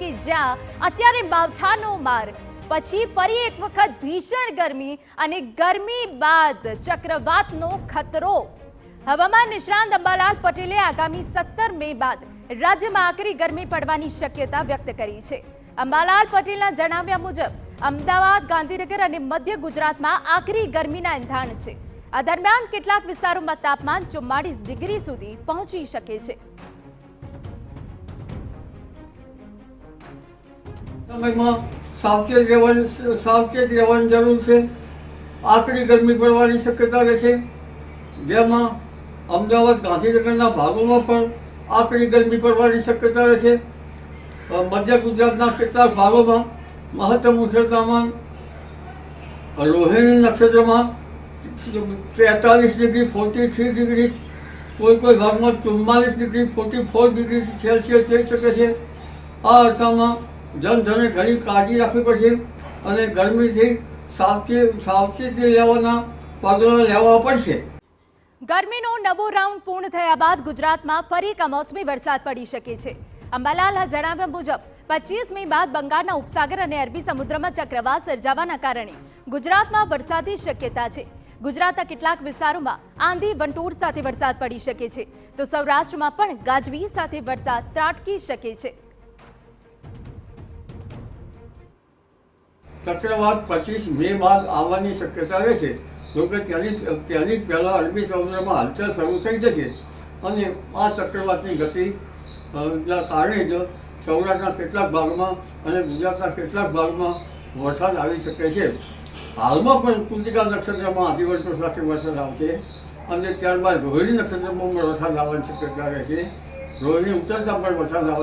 કે જ્યાં અત્યારે માવઠાનો માર પછી ફરી એક વખત ભીષણ ગરમી અને ગરમી બાદ ચક્રવાતનો ખતરો। હવામાન નિષ્ણાંત અંબાલાલ પટેલે આગામી 17 મે બાદ રાજ્યમાં આકરી ગરમી પડવાની શક્યતા વ્યક્ત કરી છે। અંબાલાલ પટેલના જણાવ્યા મુજબ અમદાવાદ, ગાંધીનગર અને મધ્ય ગુજરાતમાં આકરી ગરમીના એંધાણ છે। આ દરમિયાન કેટલાક વિસ્તારોમાં તાપમાન 44 ડિગ્રી સુધી પહોંચી શકે છે। સાવચેત રહેવાની જરૂર છે। આકરી ગરમી પડવાની શક્યતા રહેશે, જેમાં અમદાવાદ, ગાંધીનગરના ભાગોમાં પણ આકરી ગરમી પડવાની શક્યતા રહેશે। મધ્ય ગુજરાતના કેટલાક ભાગોમાં મહત્તમ ઉષ્ણતામાન રોહિણી નક્ષત્રમાં 43 ડિગ્રી 43 ડિગ્રી, કોઈ ભાગમાં 44 ડિગ્રી 44 ડિગ્રી સેલ્સિયસ જઈ શકે છે। આ અરસામાં જનધને ઘણી કાળજી રાખવી પડશે અને ગરમીથી સાવચેતી લેવાના પગલાં લેવા પડશે। ગરમીનો નવો રાઉન્ડ પૂર્ણ થયા બાદ ગુજરાતમાં ફરી કમોસમી વરસાદ પડી શકે છે। અંબાલાલના જણાવ્યા મુજબ 25 મે બાદ બંગાળના ઉપસાગર અને અરબી સમુદ્રમાં ચક્રવાત સર્જાવાના કારણે ગુજરાતમાં વરસાદની શક્યતા છે। ગુજરાતના કેટલાક વિસ્તારોમાં આંધી વંટોળ સાથે વરસાદ પડી શકે છે, તો સૌરાષ્ટ્રમાં પણ ગાજવીજ સાથે વરસાદ ત્રાટકી શકે છે। ચક્રવાત 25 મે બાદ આવવાની શક્યતા રહેશે, જોકે ત્યાંની પહેલા અરબી સમુદ્રમાં હલચલ શરૂ થઈ જશે અને આ ચક્રવાતની ગતિના કારણે જ સૌરાષ્ટ્રના કેટલાક ભાગમાં અને ગુજરાતના કેટલાક ભાગમાં વરસાદ આવી શકે છે। હાલમાં પણ કૃતિકા નક્ષત્રમાં આદિવર્ષો સાથે વરસાદ આવશે અને ત્યારબાદ રોહિણી નક્ષત્રમાં પણ વરસાદ આવવાની શક્યતા રહેશે। રોહિણી ઉતરતા પણ વરસાદ આવશે।